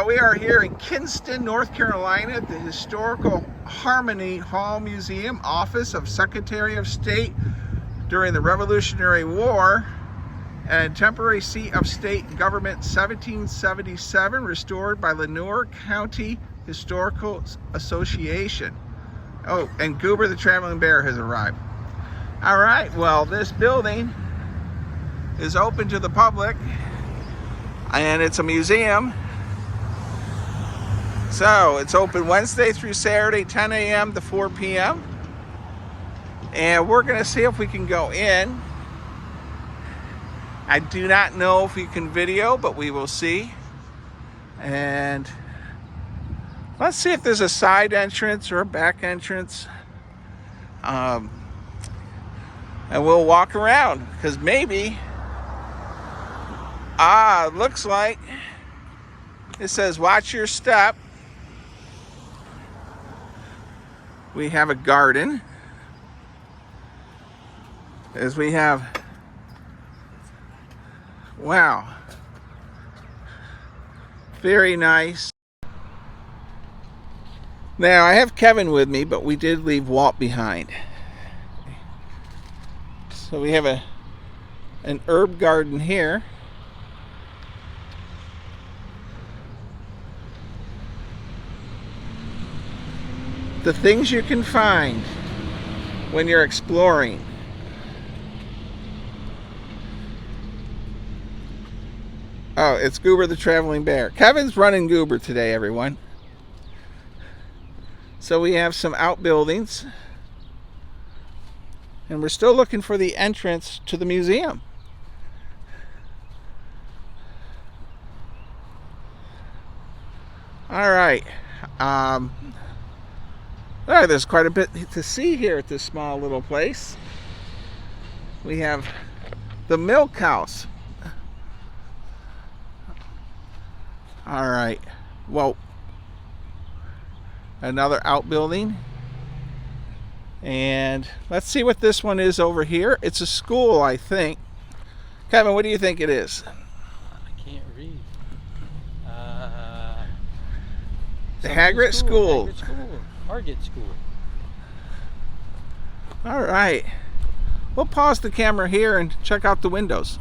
we are here in Kinston, North Carolina at the Historical Harmony Hall Museum, office of Secretary of State during the Revolutionary War and temporary seat of state and government 1777, restored by Lenoir County Historical Association. Oh, and Goober the Traveling Bear has arrived. All right, well, this building is open to the public and it's a museum. So it's open Wednesday through Saturday, 10 a.m. to 4 p.m. And we're going to see if we can go in. I do not know if we can video, but we will see. And let's see if there's a side entrance or a back entrance. And we'll walk around because maybe, it looks like it says watch your step. We have a garden, as we have, wow, very nice. Now I have Kevin with me, but we did leave Walt behind. So we have an herb garden here. The things you can find when you're exploring. Oh, it's Goober the Traveling Bear. Kevin's running Goober today, everyone. So we have some outbuildings. And we're still looking for the entrance to the museum. All right. There's quite a bit to see here at this small little place. We have the milk house. All right. Well, another outbuilding. And let's see what this one is over here. It's a school, I think. Kevin, what do you think it is? I can't read. The Haggard School. Haggard School. Target School. All right. We'll pause the camera here and check out the windows.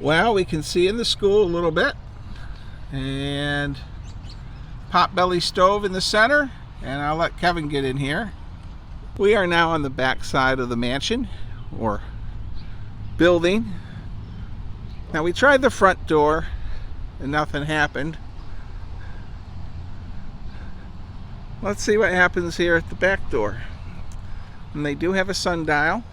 Well, we can see in the school a little bit. And potbelly stove in the center. And I'll let Kevin get in here. We are now on the back side of the mansion or building. Now we tried the front door and nothing happened. Let's see what happens here at the back door. And they do have a sundial.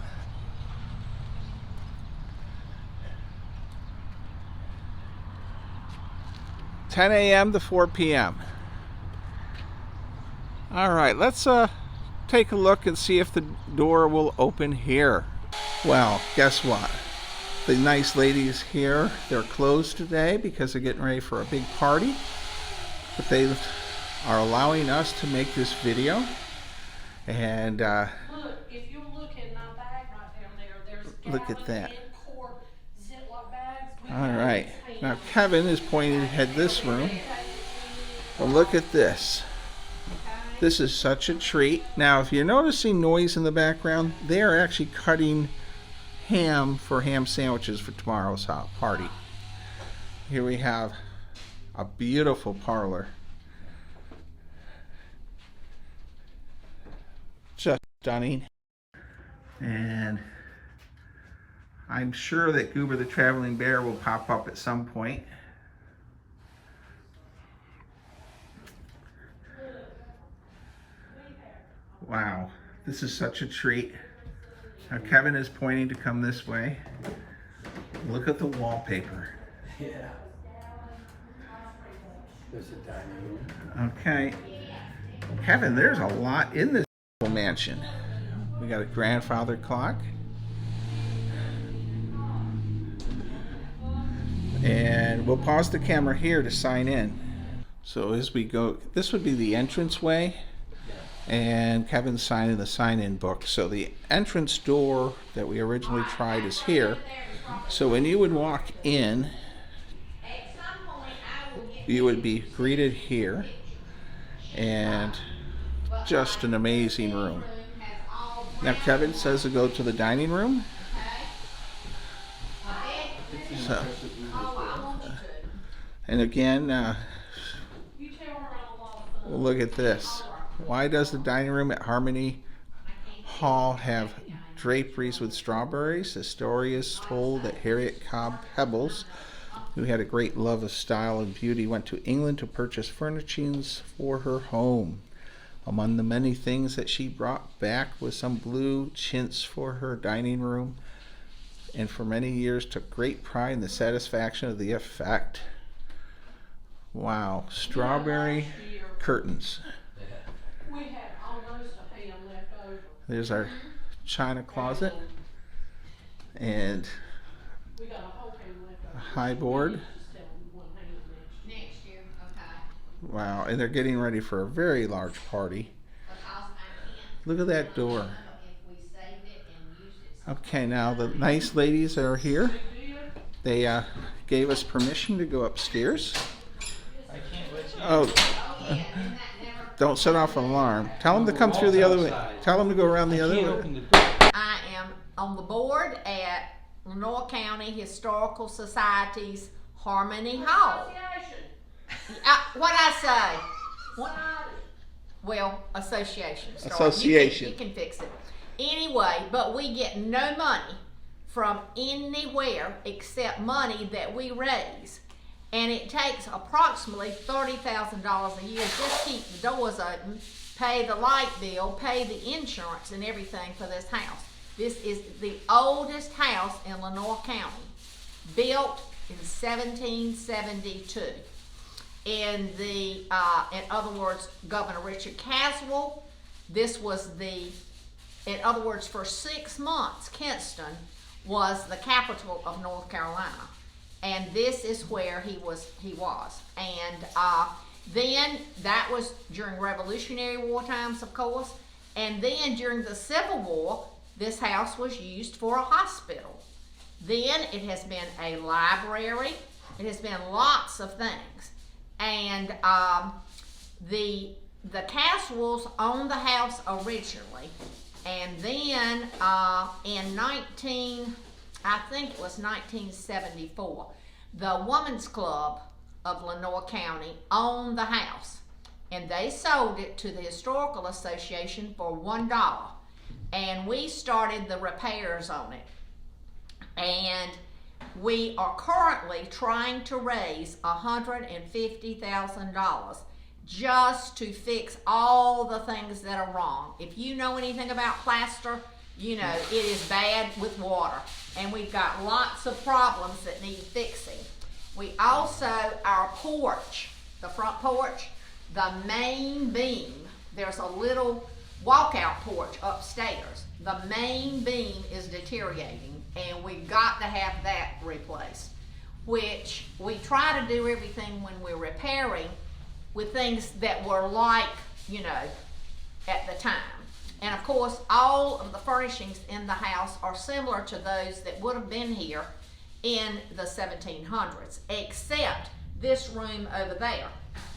(10 a.m. to 4 p.m.) All right, let's take a look and see if the door will open here. Well, guess what? The nice ladies here, they're closed today because they're getting ready for a big party. But they are allowing us to make this video. And look, if you look in my bag right down there, there's look at that. Ziploc bags. All right. Now Kevin is pointing ahead this room. But look at this. This is such a treat. Now, if you're noticing noise in the background, they are actually cutting ham for ham sandwiches for tomorrow's party. Here we have a beautiful parlor. Just stunning. And I'm sure that Goober the Traveling Bear will pop up at some point. Wow, this is such a treat. Now Kevin is pointing to come this way. Look at the wallpaper. Yeah. There's a dining room. Okay. Kevin, there's a lot in this mansion. We got a grandfather clock. And we'll pause the camera here to sign in. So as we go, this would be the entrance way. And Kevin's signing the sign-in book. So the entrance door that we originally tried is here. So when you would walk in, you would be greeted here, and just an amazing room. Now Kevin says to go to the dining room. So, and again, You tell her I'm a lot of fun. look at this. Why does the dining room at Harmony Hall have draperies with strawberries? The story is told that Harriet Cobb Peebles, who had a great love of style and beauty, went to England to purchase furnishings for her home. Among the many things that she brought back was some blue chintz for her dining room, and for many years took great pride in the satisfaction of the effect. Wow, strawberry Last year, curtains. we had almost a ham left over. There's our china closet and We got a whole ham left over. a high board. Just tell them one ham next year. Next year, okay. Wow, and they're getting ready for a very large party. Because I can't. Look at that door. If we saved it and used it. Okay, now the nice ladies are here. Big deal. They gave us permission to go upstairs. I can't let you. Oh, Oh, yeah, and that never. don't set off an alarm. Tell them to come through the other way. Tell them to go around the I other can't way. open the door. I am on the board at Lenore County Historical Society's Harmony Hall. Association. What'd I say? What? Society. Well, association. Sorry. Association. You can fix it. Anyway, but we get no money from anywhere except money that we raise. And it takes approximately $30,000 a year just to keep the doors open, pay the light bill, pay the insurance and everything for this house. This is the oldest house in Lenore County, built in 1772. In other words, Governor Richard Caswell, this was in other words, for 6 months, Kinston was the capital of North Carolina. And this is where he was. And then that was during Revolutionary War times, of course. And then during the Civil War, this house was used for a hospital. Then it has been a library. It has been lots of things. And the Caswells owned the house originally. And then in I think it was 1974, the Women's Club of Lenore County owned the house, and they sold it to the Historical Association for $1, and we started the repairs on it. And we are currently trying to raise $150,000 just to fix all the things that are wrong. If you know anything about plaster, you know it is bad with water, and we've got lots of problems that need fixing. We also, our porch, the front porch, the main beam, there's a little walkout porch upstairs. The main beam is deteriorating, and we've got to have that replaced, which we try to do everything when we're repairing with things that were like, you know, at the time. And of course, all of the furnishings in the house are similar to those that would have been here in the 1700s, except this room over there.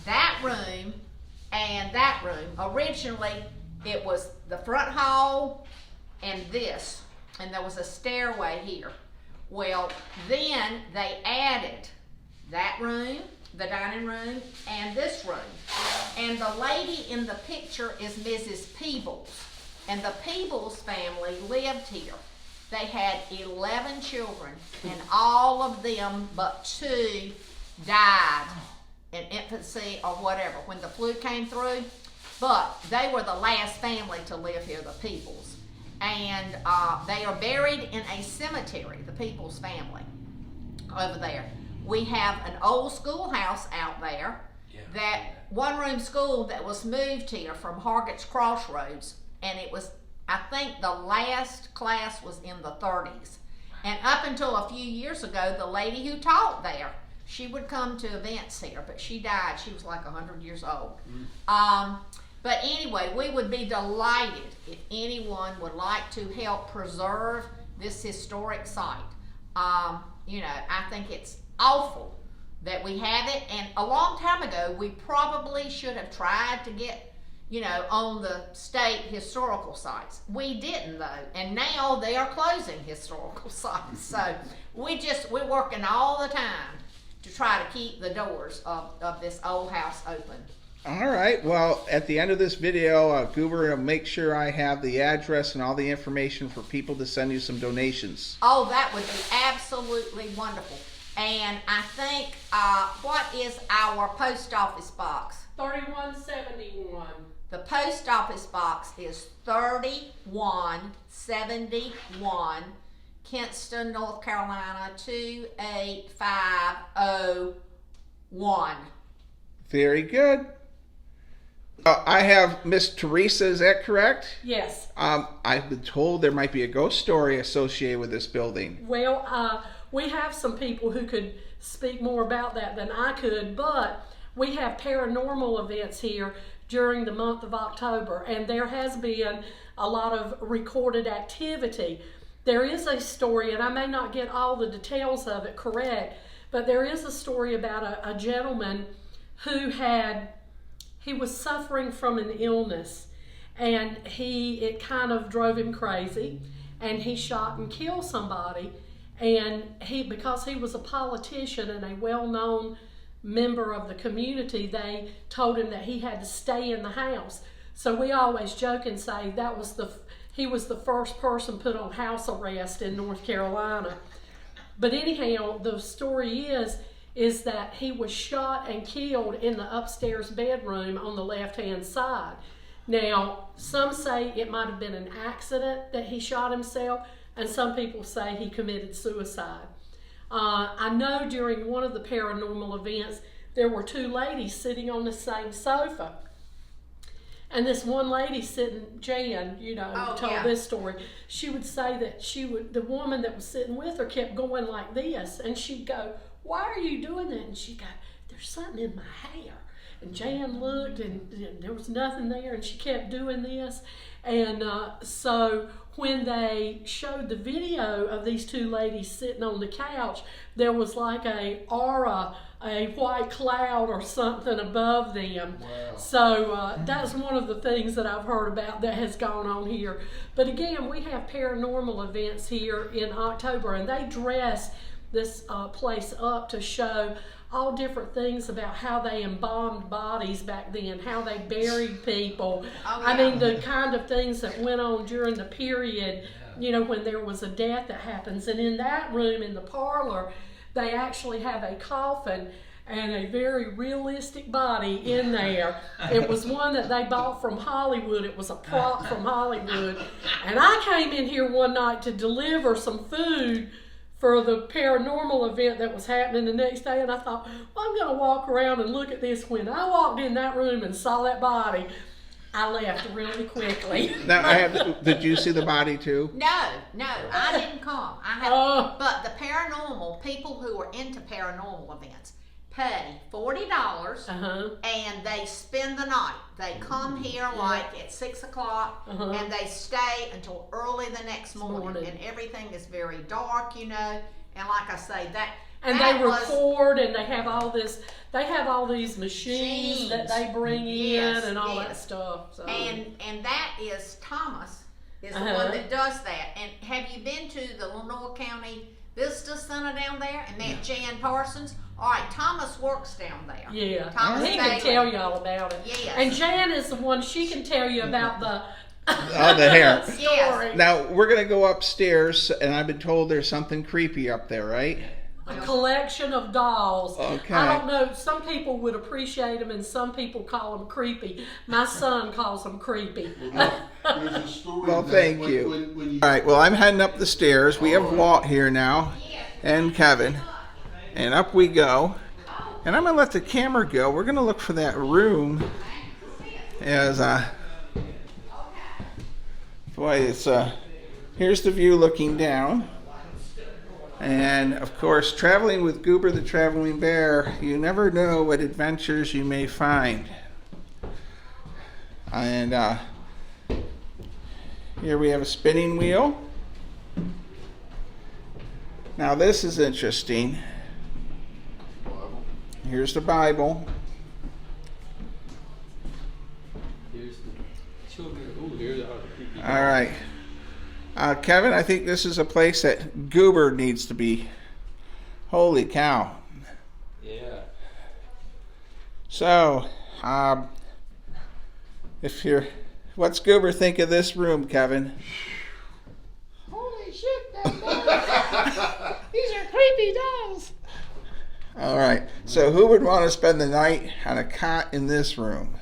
That room and that room, originally it was the front hall and this, and there was a stairway here. Well, then they added that room, the dining room, and this room. And the lady in the picture is Mrs. Peebles. And the Peebles family lived here. They had 11 children, and all of them but 2 died in infancy or whatever when the flu came through. But they were the last family to live here, the Peebles. And they are buried in a cemetery, the Peebles family, over there. We have an old schoolhouse out there, that one-room school that was moved here from Hargett's Crossroads, and it was, I think the last class was in the 30s. And up until a few years ago, the lady who taught there, she would come to events here, but she died. She was like 100 years old. But anyway, we would be delighted if anyone would like to help preserve this historic site. You know, I think it's awful that we have it. And a long time ago, we probably should have tried to get, you know, on the state historical sites. We didn't though, and now they are closing historical sites. So we're working all the time to try to keep the doors of this old house open. All right, well, at the end of this video, Goober will make sure I have the address and all the information for people to send you some donations. Oh, that would be absolutely wonderful. And I think, what is our post office box? 3171. The post office box is 3171, Kinston, North Carolina, 28501. Very good. I have Miss Teresa, is that correct? Yes. I've been told there might be a ghost story associated with this building. Well, we have some people who could speak more about that than I could, but we have paranormal events here during the month of October, and there has been a lot of recorded activity. There is a story, and I may not get all the details of it correct, but there is a story about a gentleman who he was suffering from an illness, and it kind of drove him crazy, and he shot and killed somebody. And because he was a politician and a well-known member of the community, they told him that he had to stay in the house. So we always joke and say he was the first person put on house arrest in North Carolina. But anyhow, the story is that he was shot and killed in the upstairs bedroom on the left-hand side. Now, some say it might have been an accident that he shot himself, and some people say he committed suicide. I know during one of the paranormal events, there were two ladies sitting on the same sofa. And this one lady sitting, Jan, told this story. She would say that the woman that was sitting with her kept going like this, and she'd go, "Why are you doing that?" And she'd go, "There's something in my hair." And Jan looked, and there was nothing there, and she kept doing this. And so when they showed the video of these two ladies sitting on the couch, there was like a aura, a white cloud or something above them. Wow. So that's one of the things that I've heard about that has gone on here. But again, we have paranormal events here in October, and they dress this place up to show all different things about how they embalmed bodies back then, how they buried people. Oh, yeah. I mean, the kind of things that went on during the period, when there was a death that happens. And in that room, in the parlor, they actually have a coffin and a very realistic body in there. It was one that they bought from Hollywood. It was a prop from Hollywood. And I came in here one night to deliver some food for the paranormal event that was happening the next day, and I thought, well, I'm going to walk around and look at this. When I walked in that room and saw that body, I left really quickly. Now, did you see the body too? No, I didn't come. But the paranormal, people who are into paranormal events, pay $40 and they spend the night. They come here like at 6 o'clock and they stay until early the next morning. And everything is very dark, and like I say, they record, and they have all this. They have all these machines that they bring in and all that stuff. So. And that is Thomas is the one that does that. And have you been to the Lenore County Visitor Center down there and met Jan Parsons? All right, Thomas works down there. Yeah, Thomas he can tell you all about it. Yes. And Jan is the one, she can tell you about the the hair. story. Yes. Now, we're going to go upstairs, and I've been told there's something creepy up there, right? A collection of dolls. Okay. I don't know, some people would appreciate them and some people call them creepy. My son calls them creepy. There's a story Well, that thank when- you. when you All right, well, I'm heading up the stairs. We have Walt here now and Kevin, and up we go. And I'm going to let the camera go. We're going to look for that room as, boy, it's, here's the view looking down. And, of course, traveling with Goober the Traveling Bear, you never know what adventures you may find. And here we have a spinning wheel. Now, this is interesting. Here's the Bible. Here's the children. Ooh, here's the creepy. All right. Kevin, I think this is a place that Goober needs to be. Holy cow. Yeah. So, what's Goober think of this room, Kevin? Holy shit, these are creepy dolls. All right. So, who would want to spend the night on a cot in this room?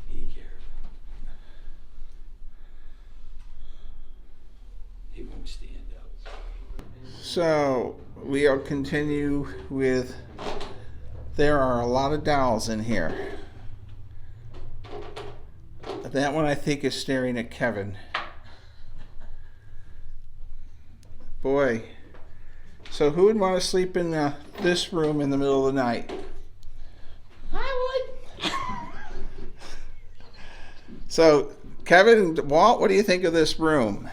Be careful. He won't stand up. So, we'll continue with. There are a lot of dolls in here. That one I think is staring at Kevin. Boy. So who would want to sleep in this room in the middle of the night? I would. So, Kevin and Walt, what do you think of this room?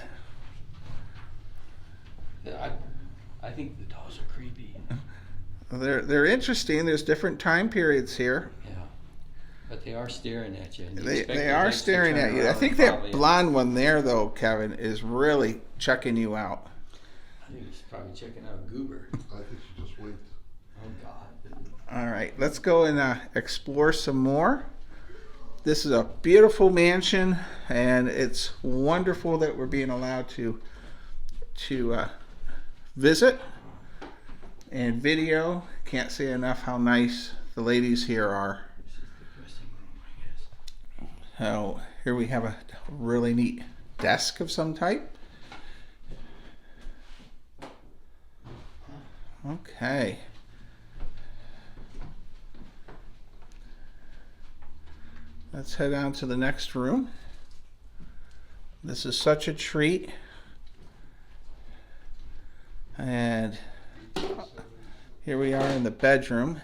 I think the dolls are creepy. They're interesting. There's different time periods here. Yeah. But they are staring at you. And you They expect their are legs to staring turn at you. I around think and that follow you. blonde one there, though, Kevin, is really checking you out. I think he's probably checking out Goober. I think she just winked. Oh, God. All right, let's go and explore some more. This is a beautiful mansion, and it's wonderful that we're being allowed to visit and video. Can't say enough how nice the ladies here are. This is the dressing room, I guess. So here we have a really neat desk of some type. Okay. Let's head on to the next room. This is such a treat. And here we are in the bedroom.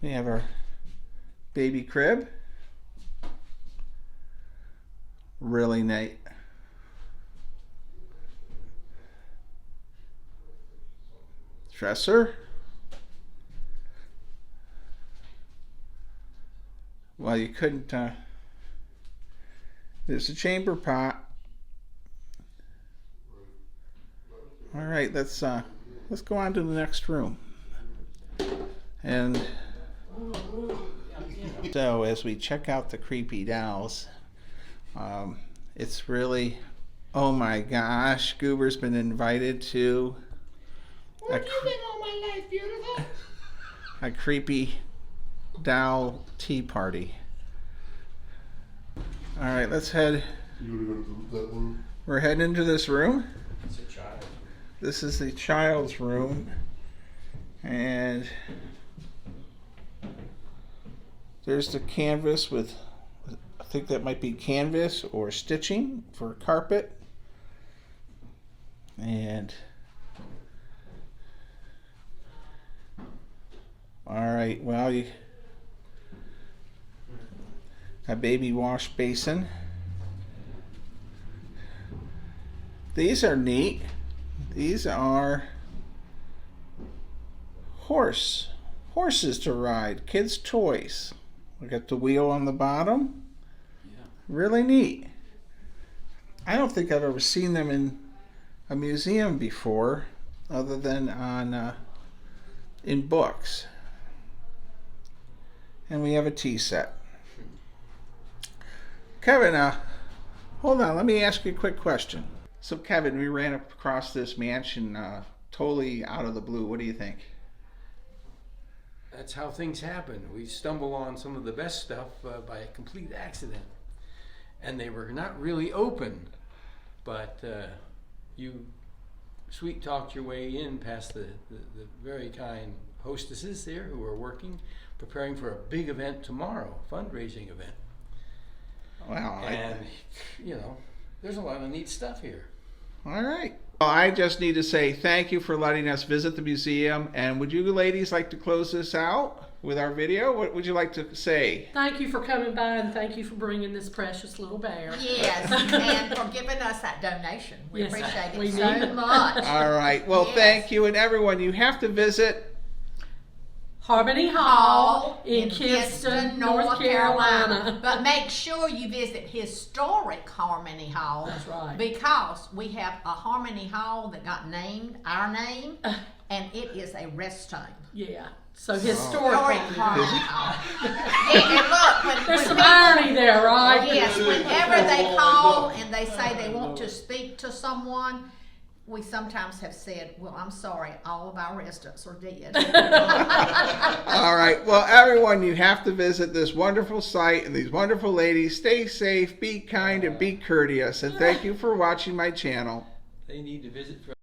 We have our baby crib. Really neat. Dresser. Well, you couldn't. There's a chamber pot. All right, let's go on to the next room. And so, as we check out the creepy dolls, it's really, oh my gosh, Goober's been invited to Where have you been all my life, beautiful? a creepy doll tea party. All right, let's head. You wanna go to that room? We're heading into this room. It's a child. This is the child's room, and there's the canvas with, I think that might be canvas or stitching for carpet. And all right, well, a baby wash basin. These are neat. These are horses to ride, kids' toys. We got the wheel on the bottom. Yeah. Really neat. I don't think I've ever seen them in a museum before, other than on in books. And we have a tea set. Kevin, hold on. Let me ask you a quick question. So, Kevin, we ran across this mansion totally out of the blue. What do you think? That's how things happen. We stumble on some of the best stuff by a complete accident. And they were not really open, but you sweet talked your way in past the very kind hostesses there who are working, preparing for a big event tomorrow, a fundraising event. Wow. And, you know, there's a lot of neat stuff here. All right. Well, I just need to say thank you for letting us visit the museum. And would you ladies like to close this out? with our video. What would you like to say? Thank you for coming by and thank you for bringing this precious little bear. Yes, and for giving us that donation. We Yes, appreciate we it need so it. much. All right. Well, Yes. thank you. And everyone, you have to visit Harmony Hall in Kinston, North Carolina. But make sure you visit historic Harmony Hall. That's right. Because we have a Harmony Hall that got named our name, and it is a rest home. Yeah. So historic. Historic Harmony. Harmony Hall. Yeah, and look, when There's some people- irony there, right? Yes, whenever they call and they say they want to speak to someone, we sometimes have said, well, I'm sorry, all of our residents are dead. All right. Well, everyone, you have to visit this wonderful site and these wonderful ladies. Stay safe, be kind, and be courteous. And thank you for watching my channel. They need to visit for